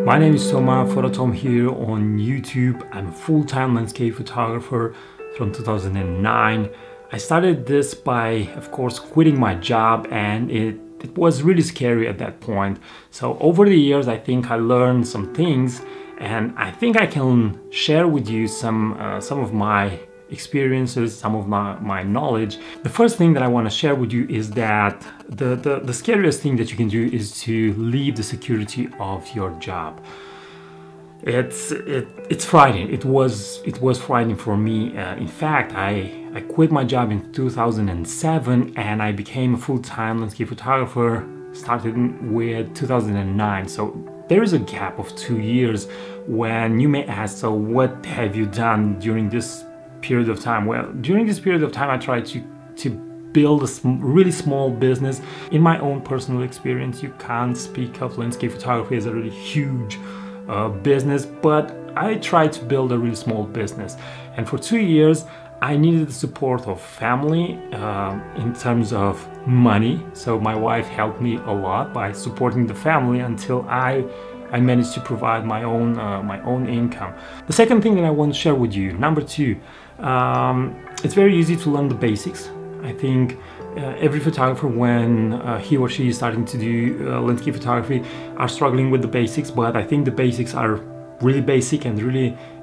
My name is Toma, Phototom here on YouTube. I'm a full-time landscape photographer from 2009. I started this by, of course, quitting my job, and it was really scary at that point. So over the years, I think I learned some things, and I think I can share with you some of my experiences, some of my knowledge. The first thing that I want to share with you is that the scariest thing that you can do is to leave the security of your job. It's frightening. It was frightening for me. In fact, I quit my job in 2007 and I became a full-time landscape photographer starting with 2009. So there is a gap of 2 years when you may ask, so what have you done during this period of time? Well, during this period of time, I tried to build a really small business. In my own personal experience, you can't speak of landscape photography as a really huge business, but I tried to build a really small business. And for 2 years, I needed the support of family in terms of money. So my wife helped me a lot by supporting the family until I managed to provide my own income. The second thing that I want to share with you, number two, it's very easy to learn the basics. I think every photographer, when he or she is starting to do landscape photography, are struggling with the basics, but I think the basics are really basic and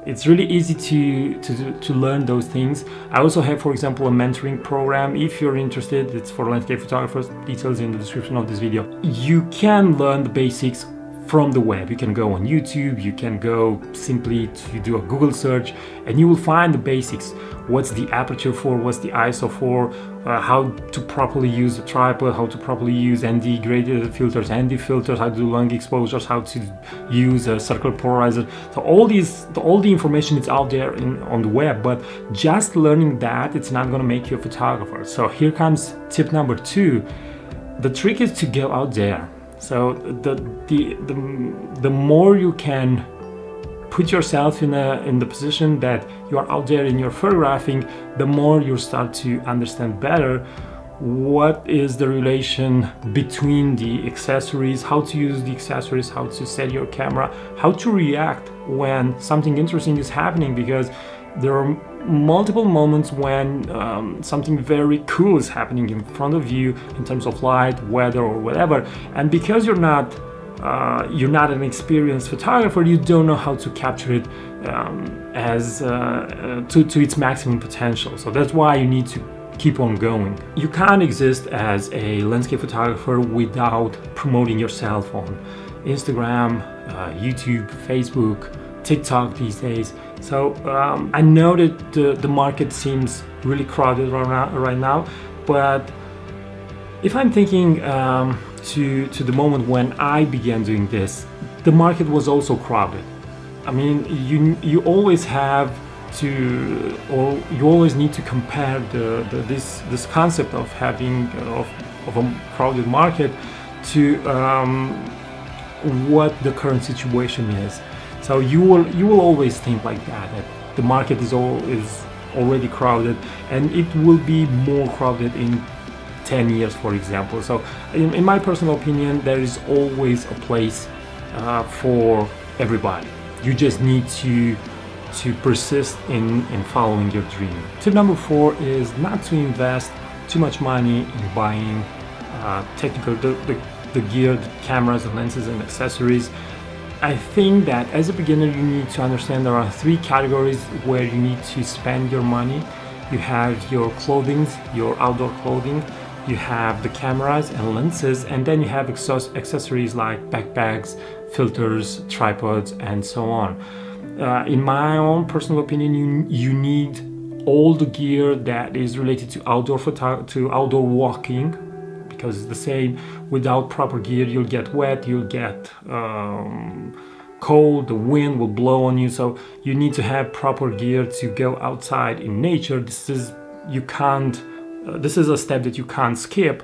it's really easy to learn those things. I also have, for example, a mentoring program. If you're interested, it's for landscape photographers. Details in the description of this video. You can learn the basics from the web. You can go on YouTube, you can go simply to do a Google search, and you will find the basics. What's the aperture for, what's the ISO for, how to properly use a tripod, how to properly use ND graded filters, ND filters, how to do long exposures, how to use a circular polarizer. So all the information is out there on the web, but just learning that, it's not going to make you a photographer. So here comes tip number two. The trick is to go out there. So the more you can put yourself in the position that you are out there and you're photographing, the more you start to understand better what is the relation between the accessories, how to use the accessories, how to set your camera, how to react when something interesting is happening, because there are multiple moments when something very cool is happening in front of you in terms of light, weather, or whatever, and because you're not an experienced photographer, you don't know how to capture it to its maximum potential. So that's why you need to keep on going. You can't exist as a landscape photographer without promoting yourself on Instagram, YouTube, Facebook, TikTok these days. So I know that the market seems really crowded right now, but if I'm thinking to the moment when I began doing this, the market was also crowded. I mean, you always have to, or you always need to compare this concept of having of a crowded market to what the current situation is. So you will always think like that the market is already crowded, and it will be more crowded in 10 years, for example. So in my personal opinion, there is always a place for everybody. You just need to persist in following your dream. Tip number 4 is not to invest too much money in buying the gear, the cameras, the lenses, and accessories. I think that as a beginner, you need to understand there are 3 categories where you need to spend your money. You have your clothing, your outdoor clothing, you have the cameras and lenses, and then you have accessories like backpacks, filters, tripods, and so on. In my own personal opinion, you need all the gear that is related to outdoor walking, because it's the same. Without proper gear, you'll get wet, you'll get cold, the wind will blow on you. So you need to have proper gear to go outside in nature. This is a step that you can't skip.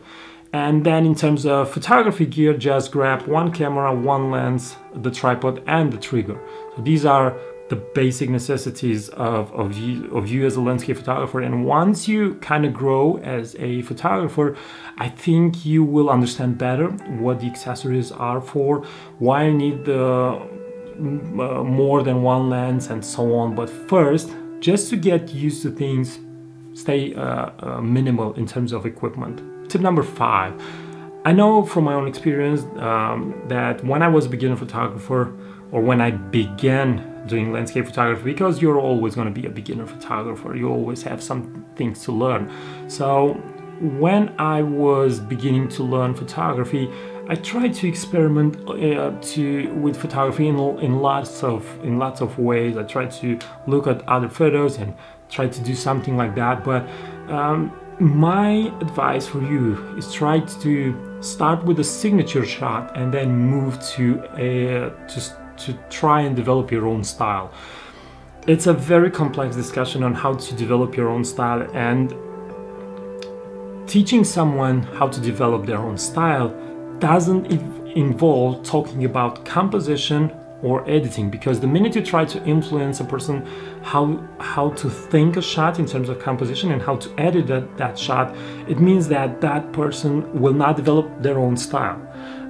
And then in terms of photography gear, just grab one camera, one lens, the tripod, and the trigger. So these are the basic necessities of you as a landscape photographer. And once you kind of grow as a photographer, I think you will understand better what the accessories are for, why you need the more than one lens and so on. But first, just to get used to things, stay minimal in terms of equipment. Tip number 5. I know from my own experience that when I was a beginner photographer, or when I began doing landscape photography, because you're always going to be a beginner photographer, you always have some things to learn. So when I was beginning to learn photography, I tried to experiment with photography in lots of ways. I tried to look at other photos and try to do something like that. But my advice for you is try to start with a signature shot and then move to try and develop your own style. It's a very complex discussion on how to develop your own style, and teaching someone how to develop their own style doesn't involve talking about composition or editing, because the minute you try to influence a person how to think a shot in terms of composition and how to edit that shot, it means that that person will not develop their own style.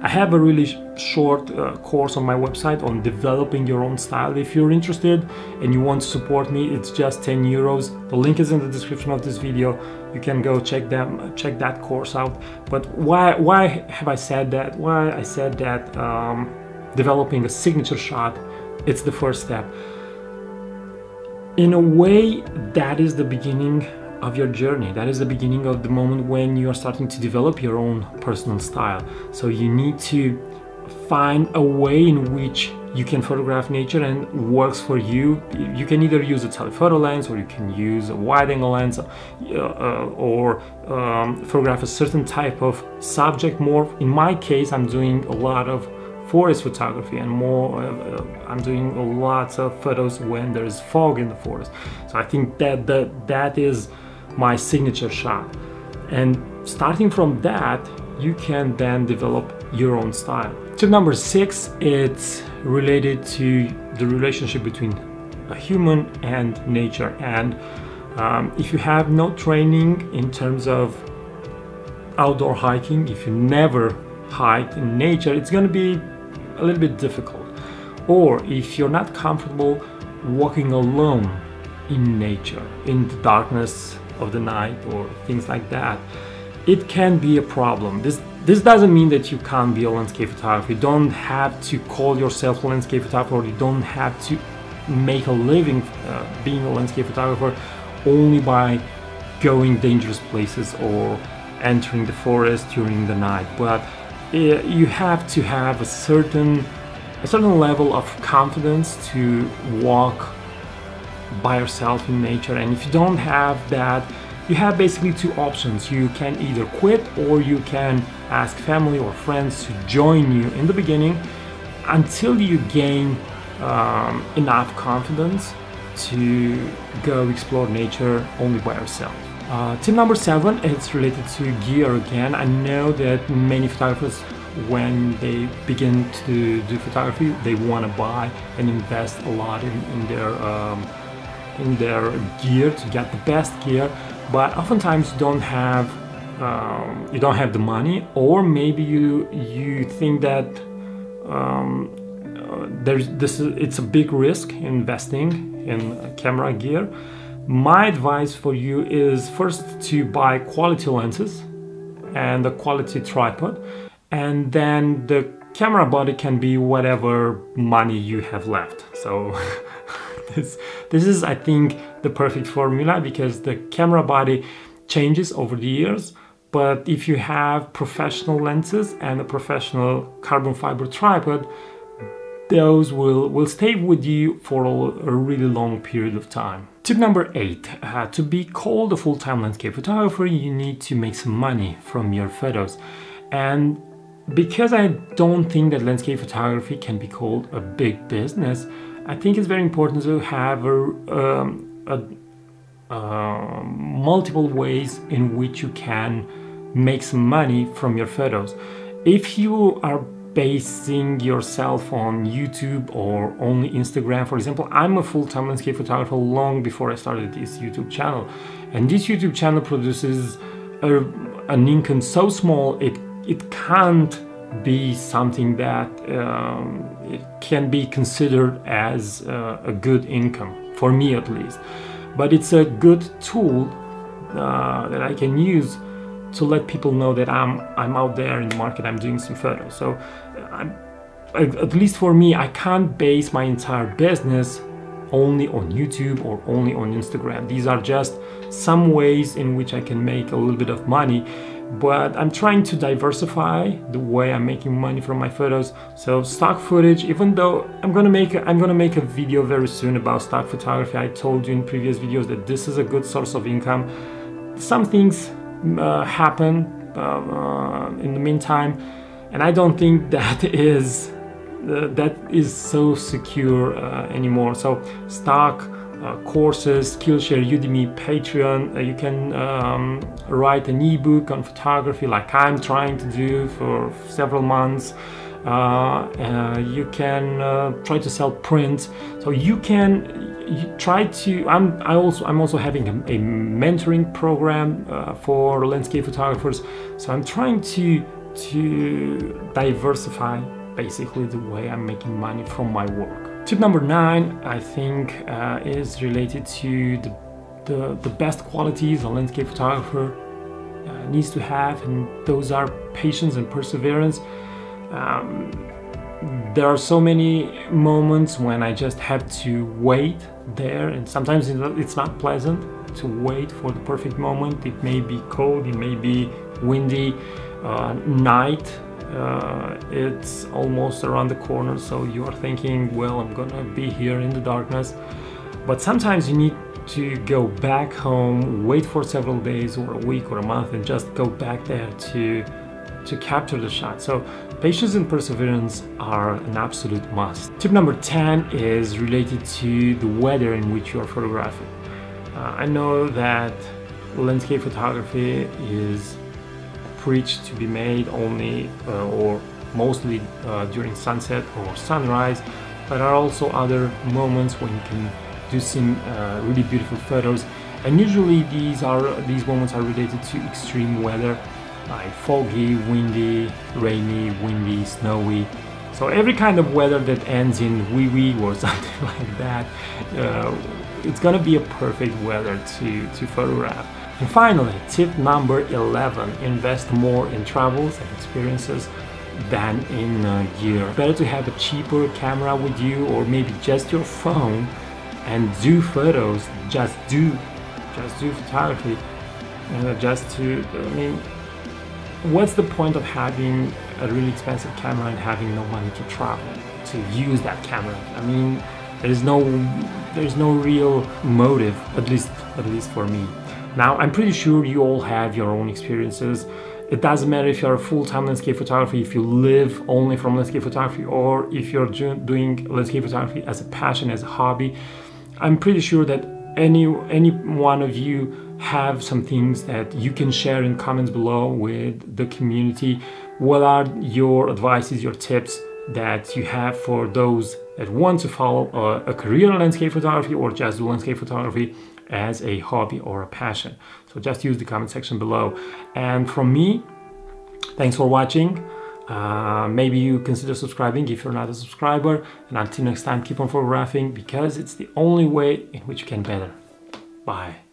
I have a really short course on my website on developing your own style. If you're interested and you want to support me, it's just 10 euros. The link is in the description of this video. You can go check that course out. But why have I said that? Why I said that developing a signature shot, it's the first step. In a way, that is the beginning of your journey. That is the beginning of the moment when you are starting to develop your own personal style. So you need to find a way in which you can photograph nature and works for you. You can either use a telephoto lens, or you can use a wide-angle lens, or photograph a certain type of subject more. In my case, I'm doing a lot of forest photography, and I'm doing lots of photos when there's fog in the forest. So I think that is my signature shot, and starting from that, you can then develop your own style. Tip number 6, it's related to the relationship between a human and nature. And if you have no training in terms of outdoor hiking, if you never hiked in nature, it's going to be a little bit difficult. Or if you're not comfortable walking alone in nature, in the darkness of the night or things like that, it can be a problem. This doesn't mean that you can't be a landscape photographer. You don't have to call yourself a landscape photographer, or you don't have to make a living being a landscape photographer only by going dangerous places or entering the forest during the night. But you have to have a certain level of confidence to walk by yourself in nature. And if you don't have that, you have basically two options. You can either quit, or you can ask family or friends to join you in the beginning until you gain enough confidence to go explore nature only by yourself. Tip number 7, it's related to gear again. I know that many photographers, when they begin to do photography, they want to buy and invest a lot in their gear to get the best gear, but oftentimes you don't have the money, or maybe you think that it's a big risk investing in camera gear. My advice for you is first to buy quality lenses and a quality tripod, and then the camera body can be whatever money you have left. So this is, I think, the perfect formula, because the camera body changes over the years. But if you have professional lenses and a professional carbon fiber tripod, those will stay with you for a really long period of time. Tip number 8, to be called a full-time landscape photographer, you need to make some money from your photos. And because I don't think that landscape photography can be called a big business, I think it's very important to have multiple ways in which you can make some money from your photos. If you are basing yourself on YouTube or only Instagram, for example, I'm a full-time landscape photographer long before I started this YouTube channel, and this YouTube channel produces an income so small it can't be something that it can be considered as a good income, for me at least. But it's a good tool that I can use to let people know that I'm out there in the market, I'm doing some photos. So at least for me, I can't base my entire business only on YouTube or only on Instagram. These are just some ways in which I can make a little bit of money, but I'm trying to diversify the way I'm making money from my photos. So stock footage, even though I'm gonna make a video very soon about stock photography. I told you in previous videos that this is a good source of income. Some things happen in the meantime, and I don't think that is so secure anymore. So stock, courses, Skillshare, Udemy, Patreon. You can write an ebook on photography like I'm trying to do for several months. You can try to sell print. So you try to. I'm also having a mentoring program for landscape photographers. So I'm trying to diversify basically the way I'm making money from my work. Tip number 9, I think, is related to the best qualities a landscape photographer needs to have, and those are patience and perseverance. There are so many moments when I just have to wait there, and sometimes it's not pleasant to wait for the perfect moment. It may be cold, it may be windy, night. It's almost around the corner, so you are thinking, well, I'm gonna be here in the darkness. But sometimes you need to go back home, wait for several days or a week or a month, and just go back there to capture the shot. So patience and perseverance are an absolute must. Tip number 10 is related to the weather in which you are photographing. I know that landscape photography is preached to be made only or mostly during sunset or sunrise, but there are also other moments when you can do some really beautiful photos, and usually these moments are related to extreme weather, like foggy, windy, rainy, windy, snowy. So every kind of weather that ends in wee or something like that, it's gonna be a perfect weather to photograph. And finally, tip number 11, invest more in travels and experiences than in gear. Better to have a cheaper camera with you, or maybe just your phone, and do photos, just do photography, what's the point of having a really expensive camera and having no money to travel, to use that camera? I mean, there's no real motive, at least for me. Now, I'm pretty sure you all have your own experiences. It doesn't matter if you're a full-time landscape photographer, if you live only from landscape photography, or if you're doing landscape photography as a passion, as a hobby. I'm pretty sure that any one of you have some things that you can share in comments below with the community. What are your advices, your tips that you have for those that want to follow a career in landscape photography, or just do landscape photography as a hobby or a passion? So just use the comment section below. And from me, thanks for watching. Maybe you consider subscribing if you're not a subscriber. And until next time, keep on photographing, because it's the only way in which you can better. Bye.